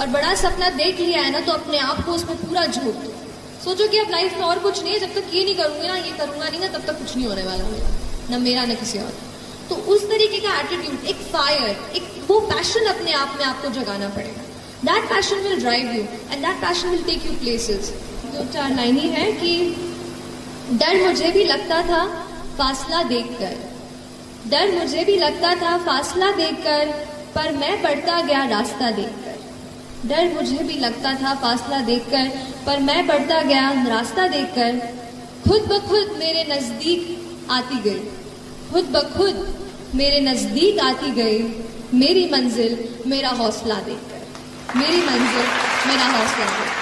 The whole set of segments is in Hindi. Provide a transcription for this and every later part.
और बड़ा सपना देख लिया है ना तो अपने आप को उसमें पूरा झोंक दो। सोचो कि अब लाइफ में और कुछ नहीं है, जब तक ये नहीं करूंगी ना, ये करूंगा नहीं ना, तब तक कुछ नहीं होने वाला मेरा, ना मेरा ना किसी और। तो उस तरीके का एटीट्यूड, एक फायर, एक वो पैशन अपने आप में आपको जगाना पड़ेगा। That passion will drive you and that passion will take you places. 2-4 line ही है कि डर मुझे भी लगता था फासला देखकर, डर मुझे भी लगता था फासला देखकर, पर मैं बढ़ता गया रास्ता देखकर। डर मुझे भी लगता था फासला देखकर, पर मैं बढ़ता गया रास्ता देखकर। खुद ब खुद मेरे नजदीक आती गई, खुद ब खुद मेरे नजदीक आती गई, मेरी मंजिल मेरा हौसला देखकर, मेरी मंजिल मेरा हौसला देखकर।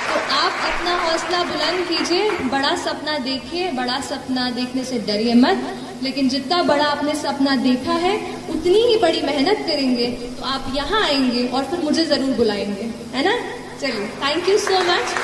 तो आप अपना हौसला बुलंद कीजिए, बड़ा सपना देखिए, बड़ा सपना देखने से डरिए मत, लेकिन जितना बड़ा आपने सपना देखा है उतनी ही बड़ी मेहनत करेंगे तो आप यहाँ आएंगे और फिर मुझे जरूर बुलाएंगे, है ना। चलिए, थैंक यू सो मच।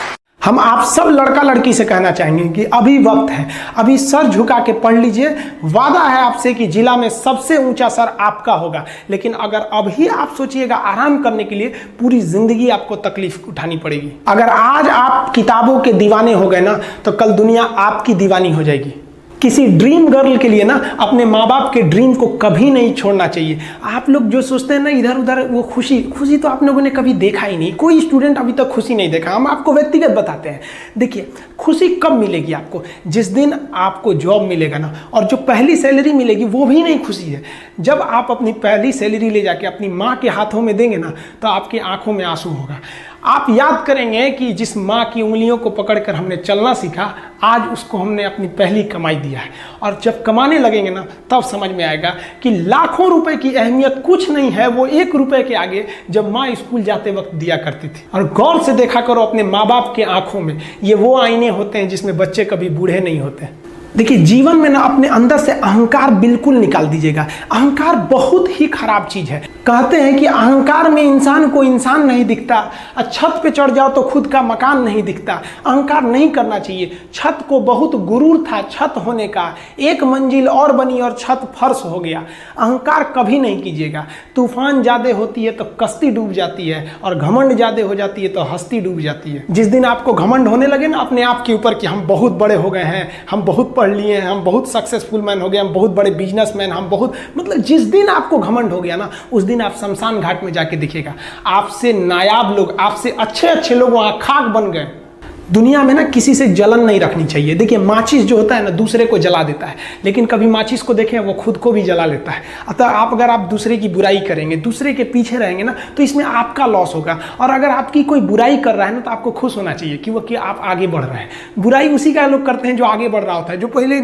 हम आप सब लड़का लड़की से कहना चाहेंगे कि अभी वक्त है, अभी सर झुका के पढ़ लीजिए। वादा है आपसे कि जिला में सबसे ऊंचा सर आपका होगा, लेकिन अगर अभी आप सोचिएगा आराम करने के लिए, पूरी जिंदगी आपको तकलीफ उठानी पड़ेगी। अगर आज आप किताबों के दीवाने हो गए ना, तो कल दुनिया आपकी दीवानी हो जाएगी। किसी ड्रीम गर्ल के लिए ना अपने माँ बाप के ड्रीम को कभी नहीं छोड़ना चाहिए। आप लोग जो सोचते हैं ना इधर उधर, वो खुशी तो आप लोगों ने कभी देखा ही नहीं। कोई स्टूडेंट अभी तक खुशी नहीं देखा। हम आपको व्यक्तिगत बताते हैं। देखिए, खुशी कब मिलेगी आपको? जिस दिन आपको जॉब मिलेगा ना, और जो पहली सैलरी मिलेगी वो भी नहीं खुशी है। जब आप अपनी पहली सैलरी ले जाके अपनी माँ के हाथों में देंगे ना, तो आपकी आंखों में आंसू होगा। आप याद करेंगे कि जिस माँ की उंगलियों को पकड़कर हमने चलना सीखा, आज उसको हमने अपनी पहली कमाई दिया है। और जब कमाने लगेंगे ना, तब समझ में आएगा कि लाखों रुपए की अहमियत कुछ नहीं है, वो 1 रुपए के आगे जब माँ स्कूल जाते वक्त दिया करती थी। और गौर से देखा करो अपने माँ बाप के आंखों में, ये वो आईने होते हैं जिसमें बच्चे कभी बूढ़े नहीं होते। देखिए, जीवन में ना अपने अंदर से अहंकार बिल्कुल निकाल दीजिएगा। अहंकार बहुत ही खराब चीज है। कहते हैं कि अहंकार में इंसान को इंसान नहीं दिखता, छत पे चढ़ जाओ तो खुद का मकान नहीं दिखता। अहंकार नहीं करना चाहिए। छत को बहुत गुरूर था छत होने का, 1 मंजिल और बनी और छत फर्श हो गया। अहंकार कभी नहीं कीजिएगा। तूफान ज्यादा होती है तो कश्ती डूब जाती है, और घमंड ज्यादा हो जाती है तो हस्ती डूब जाती है। जिस दिन आपको घमंड होने लगे ना अपने आप के ऊपर कि हम बहुत बड़े हो गए हैं, हम बहुत पढ़ लिए हैं, हम बहुत सक्सेसफुल मैन हो गए, हम बहुत बड़े बिजनेसमैन, हम बहुत, मतलब जिस दिन आपको घमंड हो गया ना, उस दिन आप शमशान घाट में जाके देखिएगा, आपसे नायाब लोग, आपसे अच्छे लोग वहां खाक बन गए। दुनिया में ना किसी से जलन नहीं रखनी चाहिए। देखिए, माचिस जो होता है ना दूसरे को जला देता है, लेकिन कभी माचिस को देखें वो खुद को भी जला लेता है। अतः अगर आप दूसरे की बुराई करेंगे, दूसरे के पीछे रहेंगे ना, तो इसमें आपका लॉस होगा। और अगर आपकी कोई बुराई कर रहा है ना, तो आपको खुश होना चाहिए कि आप आगे बढ़ रहे हैं। बुराई उसी का लोग करते हैं जो आगे बढ़ रहा होता है। जो पहले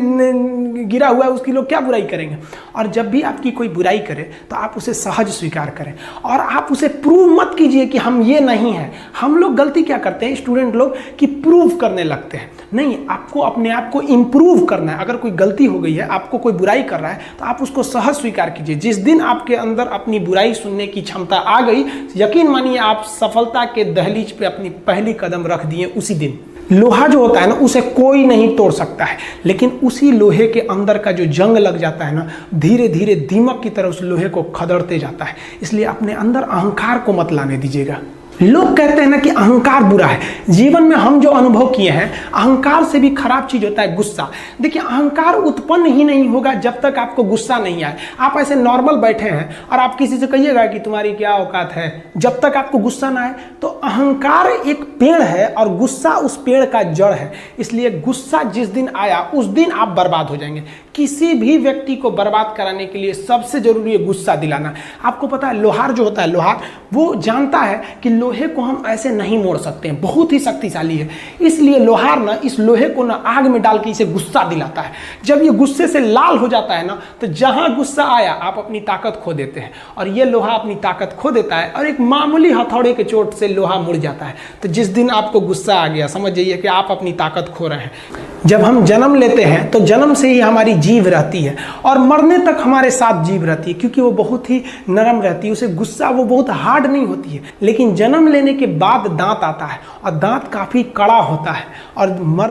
गिरा हुआ है उसकी लोग क्या बुराई करेंगे। और जब भी आपकी कोई बुराई करे तो आप उसे सहज स्वीकार करें, और आप उसे प्रूव मत कीजिए कि हम ये नहीं हैं। हम लोग गलती क्या करते हैं स्टूडेंट लोग, कि प्रूव करने लगते हैं। नहीं, आपको अपने आप को इंप्रूव करना है। अगर कोई गलती हो गई है, आपको कोई बुराई कर रहा है, तो आप उसको सहज स्वीकार कीजिए। जिस दिन आपके अंदर अपनी बुराई सुनने की क्षमता आ गई, यकीन मानिए आप सफलता के दहलीज पे अपनी पहली कदम रख दिए उसी दिन। लोहा जो होता है ना, उसे कोई नहीं तोड़ सकता है, लेकिन उसी लोहे के अंदर का जो जंग लग जाता है ना, धीरे धीरे दीमक की तरह उस लोहे को खदड़ते जाता है। इसलिए अपने अंदर अहंकार को मत लाने दीजिएगा। लोग कहते हैं ना कि अहंकार बुरा है। जीवन में हम जो अनुभव किए हैं, अहंकार से भी खराब चीज होता है गुस्सा। देखिए, अहंकार उत्पन्न ही नहीं होगा जब तक आपको गुस्सा नहीं आए। आप ऐसे नॉर्मल बैठे हैं और आप किसी से कहिएगा कि तुम्हारी क्या औकात है, जब तक आपको गुस्सा ना आए। तो अहंकार एक पेड़ है और गुस्सा उस पेड़ का जड़ है। इसलिए गुस्सा जिस दिन आया उस दिन आप बर्बाद हो जाएंगे। किसी भी व्यक्ति को बर्बाद कराने के लिए सबसे जरूरी है गुस्सा दिलाना। आपको पता है, लोहार जो होता है, लोहार वो जानता है कि लोहे को हम ऐसे नहीं मोड़ सकते हैं, बहुत ही शक्तिशाली है। इसलिए लोहार ना इस लोहे को ना आग में डाल के इसे गुस्सा दिलाता है। जब ये गुस्से से लाल हो जाता है ना, तो जहां गुस्सा आया आप अपनी ताकत खो देते हैं, और ये लोहा अपनी ताकत खो देता है, और एक मामूली हथौड़े के चोट से लोहा मुड़ जाता है। तो जिस दिन आपको गुस्सा आ गया, समझ जाइए कि आप अपनी ताकत खो रहे हैं। जब हम जन्म लेते हैं तो जन्म से ही हमारी जीभ रहती है, और मरने तक हमारे साथ जीभ रहती है, क्योंकि वो बहुत ही नरम रहती है। उसे गुस्सा वो बहुत हार्ड नहीं होती है। लेकिन जन्म लेने के बाद दांत आता है, और दांत काफी कड़ा होता है, और